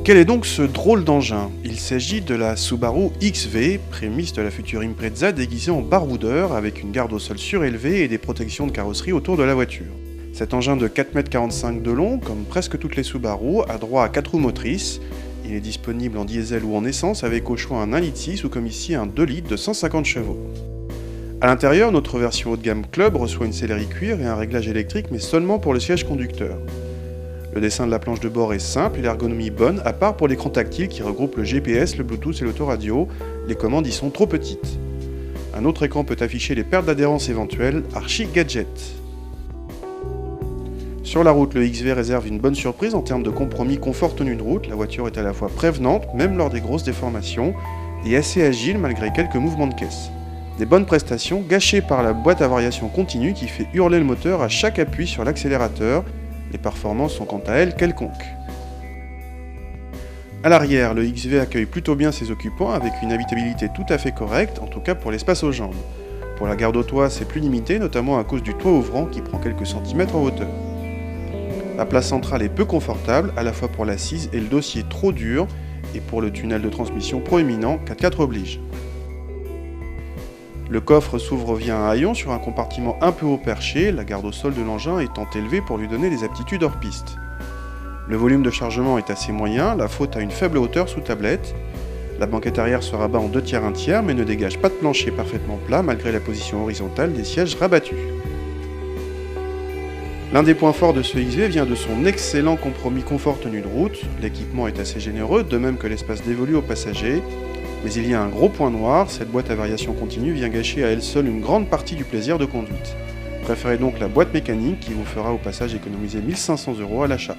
Quel est donc ce drôle d'engin? Il s'agit de la Subaru XV, prémisse de la future Impreza déguisée en baroudeur avec une garde au sol surélevée et des protections de carrosserie autour de la voiture. Cet engin de 4,45 m de long, comme presque toutes les Subaru, a droit à 4 roues motrices. Il est disponible en diesel ou en essence avec au choix un 1,6 litre ou comme ici un 2 litres de 150 chevaux. A l'intérieur, notre version haut de gamme Club reçoit une sellerie cuir et un réglage électrique mais seulement pour le siège conducteur. Le dessin de la planche de bord est simple et l'ergonomie bonne, à part pour l'écran tactile qui regroupe le GPS, le Bluetooth et l'autoradio. Les commandes y sont trop petites. Un autre écran peut afficher les pertes d'adhérence éventuelles, archi gadget. Sur la route, le XV réserve une bonne surprise en termes de compromis confort tenue de route. La voiture est à la fois prévenante, même lors des grosses déformations, et assez agile malgré quelques mouvements de caisse. Des bonnes prestations gâchées par la boîte à variation continue qui fait hurler le moteur à chaque appui sur l'accélérateur. Les performances sont quant à elles quelconques. A l'arrière, le XV accueille plutôt bien ses occupants avec une habitabilité tout à fait correcte, en tout cas pour l'espace aux jambes. Pour la garde au toit, c'est plus limité, notamment à cause du toit ouvrant qui prend quelques centimètres en hauteur. La place centrale est peu confortable, à la fois pour l'assise et le dossier trop dur, et pour le tunnel de transmission proéminent, 4x4 oblige. Le coffre s'ouvre via un haillon sur un compartiment un peu haut perché, la garde au sol de l'engin étant élevée pour lui donner des aptitudes hors piste. Le volume de chargement est assez moyen, la faute a une faible hauteur sous tablette. La banquette arrière se rabat en 2 tiers 1 tiers mais ne dégage pas de plancher parfaitement plat malgré la position horizontale des sièges rabattus. L'un des points forts de ce XV vient de son excellent compromis confort tenue de route. L'équipement est assez généreux, de même que l'espace dévolu aux passagers. Mais il y a un gros point noir, cette boîte à variation continue vient gâcher à elle seule une grande partie du plaisir de conduite. Préférez donc la boîte mécanique qui vous fera au passage économiser 1 500 € à l'achat.